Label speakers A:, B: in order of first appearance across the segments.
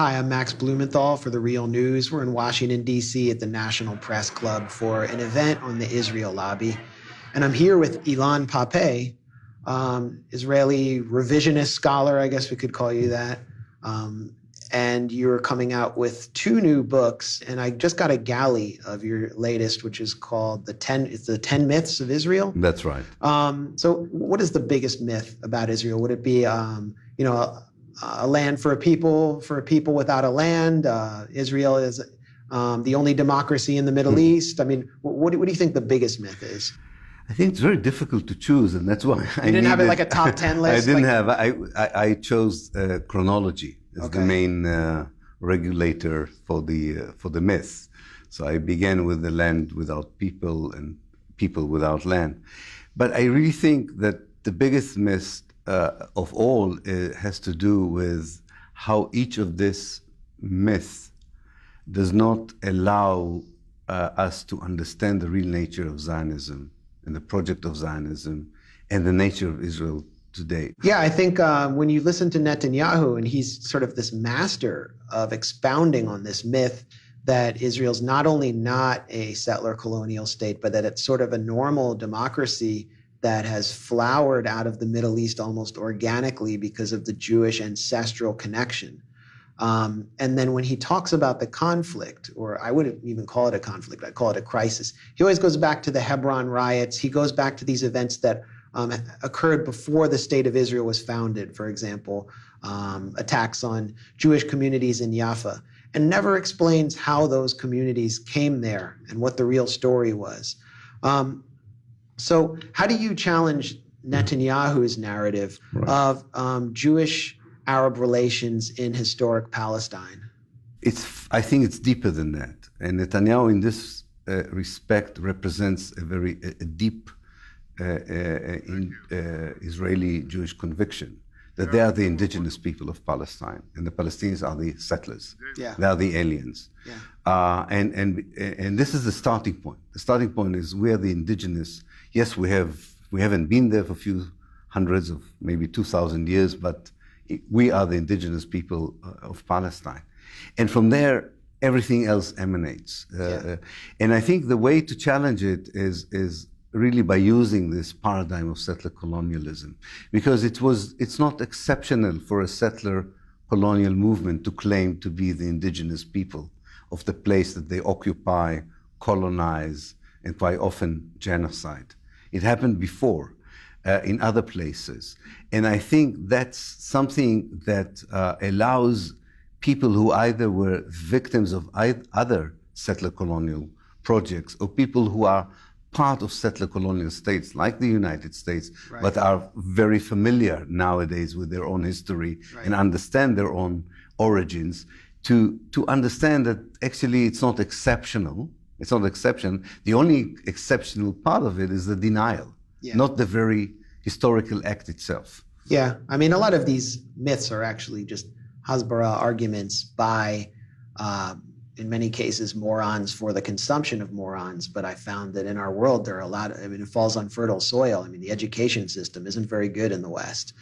A: Hi, I'm Max Blumenthal for The Real News. We're in Washington, D.C. at the National Press Club for an event on the Israel lobby. And I'm here with Ilan Pappe, Israeli revisionist scholar, I guess we could call you that. And you're coming out with two new books. And I just got a galley of your latest, which is called the 10 Myths of Israel.
B: That's right.
A: So what is the biggest myth about Israel? Would it be, a land for a people without a land? Israel is the only democracy in the Middle East. I mean, what do you think the biggest myth is?
B: I think it's very difficult to choose, and that's why
A: you didn't have it like a top 10 list.
B: I didn't have. I chose chronology as the main regulator for the myth. So I began with the land without people and people without land. But I really think that the biggest myth of all has to do with how each of this myth does not allow us to understand the real nature of Zionism and the project of Zionism and the nature of Israel today.
A: Yeah, I think when you listen to Netanyahu, and he's sort of this master of expounding on this myth that Israel's not only not a settler colonial state, but that it's sort of a normal democracy that has flowered out of the Middle East almost organically because of the Jewish ancestral connection. And then when he talks about the conflict, or I wouldn't even call it a conflict, I'd call it a crisis, he always goes back to the Hebron riots. He goes back to these events that occurred before the state of Israel was founded, for example, attacks on Jewish communities in Jaffa, and never explains how those communities came there and what the real story was. So how do you challenge Netanyahu's narrative of Jewish-Arab relations in historic Palestine?
B: I think it's deeper than that. And Netanyahu, in this respect, represents a very deep Israeli Jewish conviction that they are the indigenous people of Palestine, and the Palestinians are the settlers.
A: Yeah.
B: They are the aliens.
A: Yeah.
B: And this is the starting point. The starting point is we are the indigenous. Yes, we haven't been there for a few hundreds of maybe 2,000 years, but we are the indigenous people of Palestine. And from there, everything else emanates. And I think the way to challenge it is really by using this paradigm of settler colonialism, because it's not exceptional for a settler colonial movement to claim to be the indigenous people of the place that they occupy, colonize, and quite often genocide. It happened before in other places. And I think that's something that allows people who either were victims of other settler colonial projects or people who are part of settler colonial states like the United States, but are very familiar nowadays with their own history and understand their own origins, to understand that actually it's not exceptional. It's not an exception. The only exceptional part of it is the denial, not the very historical act itself.
A: Yeah, I mean, a lot of these myths are actually just Hasbara arguments by, in many cases, morons for the consumption of morons. But I found that in our world, there are it falls on fertile soil. I mean, the education system isn't very good in the West.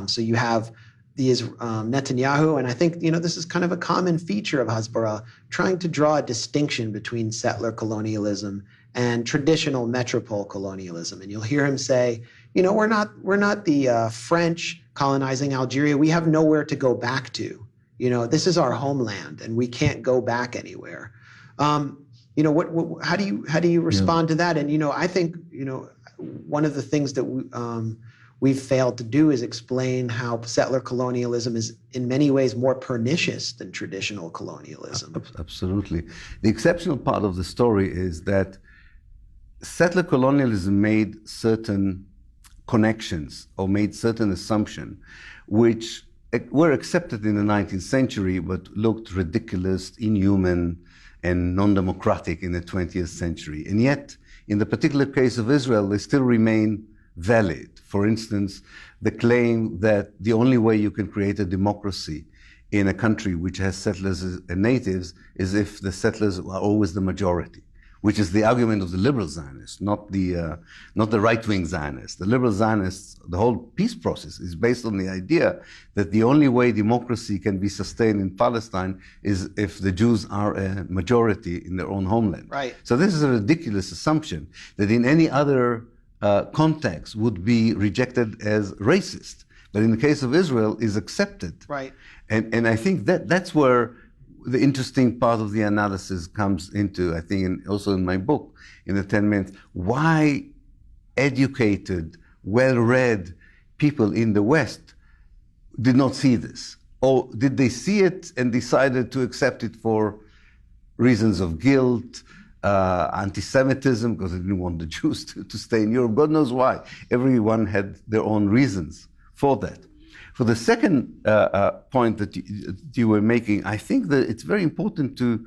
A: So you have these Netanyahu, and I think, this is kind of a common feature of Hasbara, trying to draw a distinction between settler colonialism and traditional metropole colonialism. And you'll hear him say, we're not the French colonizing Algeria. We have nowhere to go back to. This is our homeland, and we can't go back anywhere. How do you respond to that? And I think one of the things that we've failed to do is explain how settler colonialism is in many ways more pernicious than traditional colonialism.
B: Absolutely. The exceptional part of the story is that settler colonialism made certain connections or made certain assumptions which were accepted in the 19th century but looked ridiculous, inhuman, and non-democratic in the 20th century. And yet, in the particular case of Israel, they still remain valid. For instance, the claim that the only way you can create a democracy in a country which has settlers and natives is if the settlers are always the majority. which is the argument of the liberal Zionists, not the right-wing Zionists. The liberal Zionists, the whole peace process is based on the idea that the only way democracy can be sustained in Palestine is if the Jews are a majority in their own homeland.
A: Right.
B: So this is a ridiculous assumption that in any other context would be rejected as racist, but in the case of Israel is accepted.
A: Right.
B: And I think that's where the interesting part of the analysis comes into, I think, and also in my book, in the 10 minutes, why educated, well-read people in the West did not see this. Or did they see it and decided to accept it for reasons of guilt, anti-Semitism, because they didn't want the Jews to stay in Europe? God knows why. Everyone had their own reasons for that. For the second point that you were making, I think that it's very important to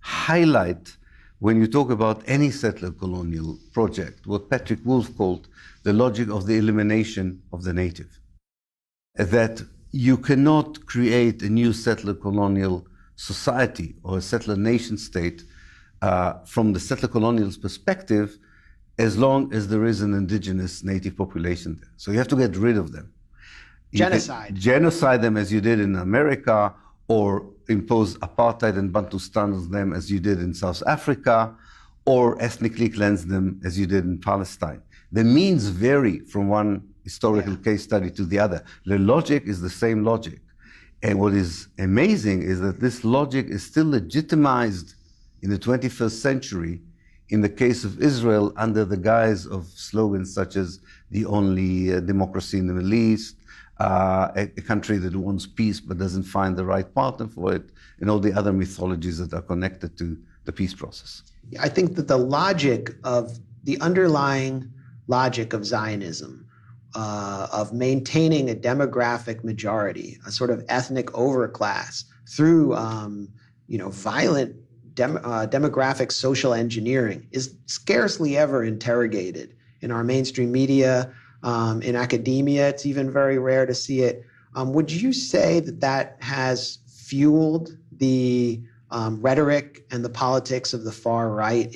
B: highlight when you talk about any settler colonial project, what Patrick Wolf called the logic of the elimination of the native. That you cannot create a new settler colonial society or a settler nation state from the settler colonial's perspective as long as there is an indigenous native population there. So you have to get rid of them. Genocide them as you did in America, or impose apartheid and Bantustan on them as you did in South Africa, or ethnically cleanse them as you did in Palestine. The means vary from one historical case study to the other. The logic is the same logic. And what is amazing is that this logic is still legitimized in the 21st century in the case of Israel under the guise of slogans such as the only democracy in the Middle East, a country that wants peace but doesn't find the right partner for it, and all the other mythologies that are connected to the peace process.
A: I think that the underlying logic of Zionism, of maintaining a demographic majority, a sort of ethnic overclass through violent demographic social engineering, is scarcely ever interrogated in our mainstream media. In academia, it's even very rare to see it. Would you say that has fueled the rhetoric and the politics of the far right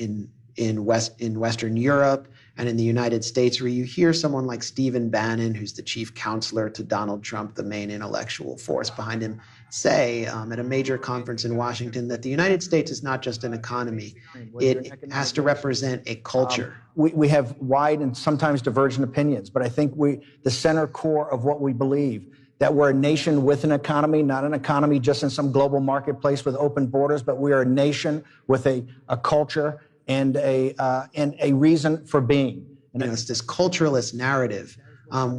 A: in Western Europe and in the United States, where you hear someone like Stephen Bannon, who's the chief counselor to Donald Trump, the main intellectual force behind him, say at a major conference in Washington that the United States is not just an economy, it has to represent a culture.
C: We have wide and sometimes divergent opinions, but I think the center core of what we believe, that we're a nation with an economy, not an economy just in some global marketplace with open borders, but we are a nation with a culture and a reason for being.
A: And it's this culturalist narrative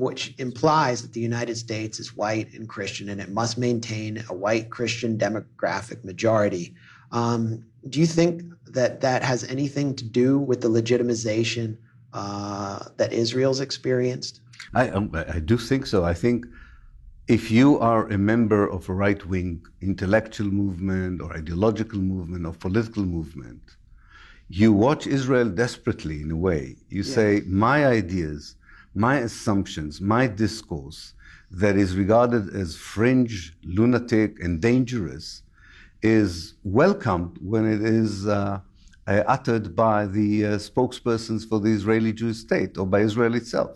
A: which implies that the United States is white and Christian, and it must maintain a white Christian demographic majority. Do you think that has anything to do with the legitimization that Israel's experienced?
B: I do think so. I think if you are a member of a right-wing intellectual movement or ideological movement or political movement, you watch Israel desperately in a way. You say, my ideas, my assumptions, my discourse that is regarded as fringe, lunatic, and dangerous is welcomed when it is uttered by the spokespersons for the Israeli Jewish state or by Israel itself.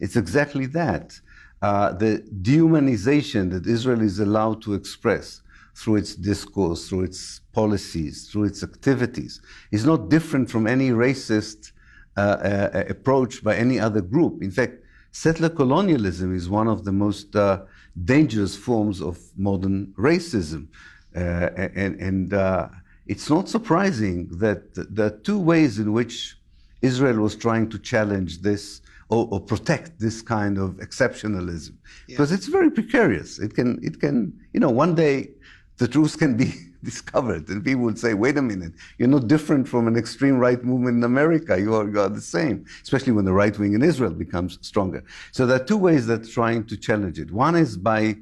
B: It's exactly that. The dehumanization that Israel is allowed to express through its discourse, through its policies, through its activities, is not different from any racist approach by any other group. In fact, settler colonialism is one of the most dangerous forms of modern racism. And it's not surprising that there are two ways in which Israel was trying to challenge this or protect this kind of exceptionalism, because it's very precarious. It can, one day the truth can be discovered, and people would say, wait a minute, you're not different from an extreme right movement in America. You are the same, especially when the right wing in Israel becomes stronger. So there are two ways that trying to challenge it. One is by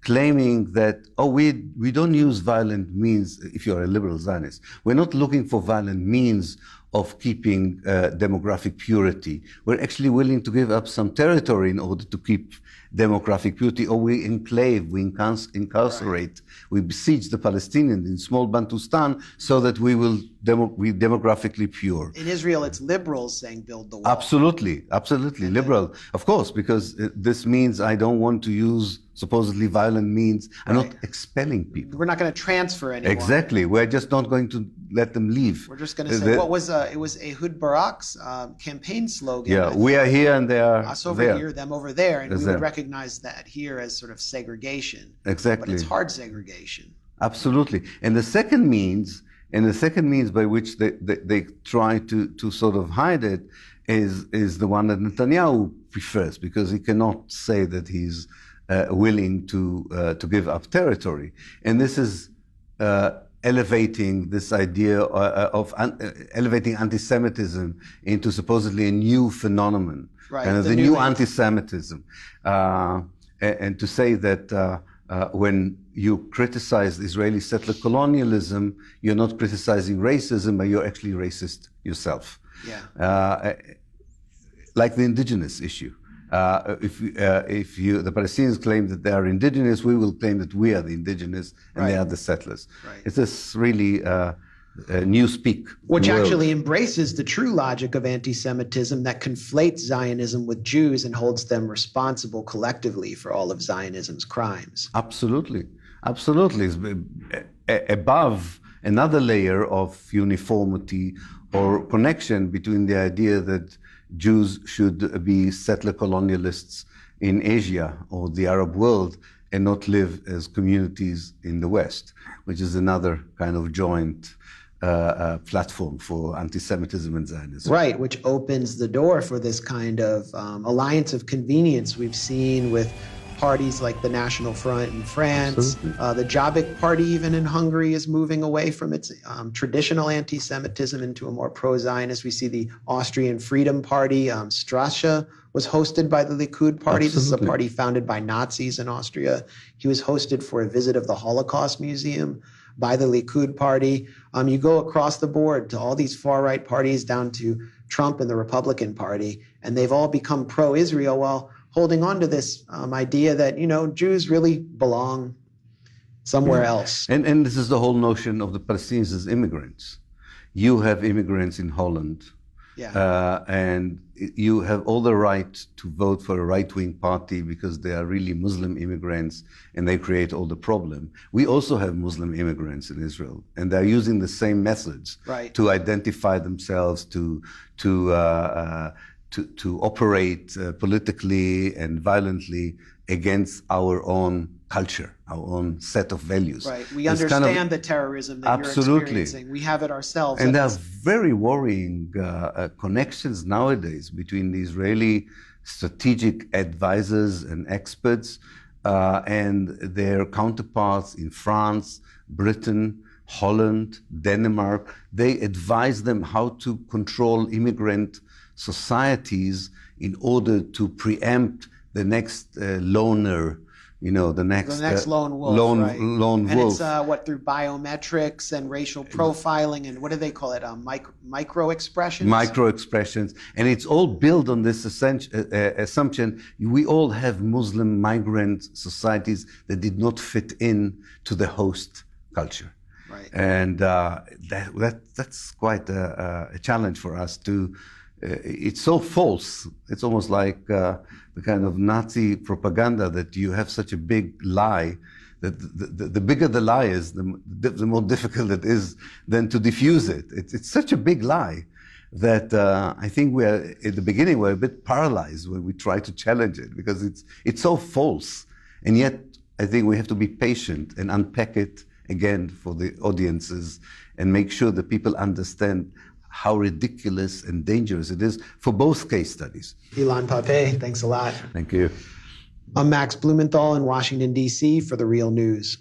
B: claiming that, we don't use violent means if you're a liberal Zionist. We're not looking for violent means of keeping demographic purity. We're actually willing to give up some territory in order to keep demographic purity, or we enclave, we incarcerate, we besiege the Palestinians in small Bantustan so that we will we demographically pure.
A: In Israel, it's liberals saying build the wall.
B: Absolutely, liberal, of course, because this means I don't want to use supposedly violent means. I'm not expelling people.
A: We're not going to transfer anyone.
B: Exactly. We're just not going to let them leave.
A: We're just going to say, it was Ehud Barak's campaign slogan.
B: Yeah, we are here and they are
A: us over
B: there.
A: here, them over there, and we
B: Exactly.
A: would recognize that here as sort of segregation.
B: Exactly.
A: But it's hard segregation.
B: Absolutely. And the second means by which they try to sort of hide it is the one that Netanyahu prefers, because he cannot say that he's willing to give up territory. And this is elevating this idea of elevating anti-Semitism into supposedly a new phenomenon,
A: Right,
B: kind of the new anti-Semitism. And to say that when you criticize Israeli settler colonialism, you're not criticizing racism, but you're actually racist yourself.
A: Yeah.
B: Like the indigenous issue. If the Palestinians claim that they are indigenous, we will claim that we are the indigenous and they are the settlers.
A: Right.
B: It's this really new speak.
A: Which actually embraces the true logic of anti-Semitism that conflates Zionism with Jews and holds them responsible collectively for all of Zionism's crimes.
B: Absolutely. It's above another layer of uniformity or connection between the idea that Jews should be settler colonialists in Asia or the Arab world and not live as communities in the West, which is another kind of joint platform for anti-Semitism and Zionism.
A: Right, which opens the door for this kind of alliance of convenience we've seen with parties like the National Front in France. The Jobbik Party, even in Hungary, is moving away from its traditional anti-Semitism into a more pro-Zionist. We see the Austrian Freedom Party. Strasche was hosted by the Likud Party. This is a party founded by Nazis in Austria. He was hosted for a visit of the Holocaust Museum by the Likud Party. You go across the board to all these far-right parties down to Trump and the Republican Party, and they've all become pro-Israel while holding on to this idea that, Jews really belong somewhere else.
B: And this is the whole notion of the Palestinians as immigrants. You have immigrants in Holland, and you have all the right to vote for a right-wing party because they are really Muslim immigrants and they create all the problem. We also have Muslim immigrants in Israel, and they're using the same methods to identify themselves, to operate politically and violently against our own culture, our own set of values.
A: Right. We understand the terrorism that you're experiencing. We have it ourselves.
B: And there are very worrying connections nowadays between the Israeli strategic advisors and experts and their counterparts in France, Britain, Holland, Denmark. They advise them how to control immigrant societies in order to preempt the next loner, the next
A: lone wolf.
B: Lone
A: and
B: wolf.
A: It's through biometrics and racial profiling and what do they call it? Micro expressions.
B: Micro expressions, and it's all built on this assumption. We all have Muslim migrant societies that did not fit in to the host culture.
A: Right.
B: And that's quite a challenge for us to. It's so false. It's almost like the kind of Nazi propaganda that you have such a big lie that the bigger the lie is, the more difficult it is then to diffuse it. It's such a big lie that I think at the beginning we're a bit paralyzed when we try to challenge it because it's so false. And yet I think we have to be patient and unpack it again for the audiences and make sure that people understand how ridiculous and dangerous it is for both case studies.
A: Ilan Pappe, thanks a lot.
B: Thank you.
A: I'm Max Blumenthal in Washington, D.C. for The Real News.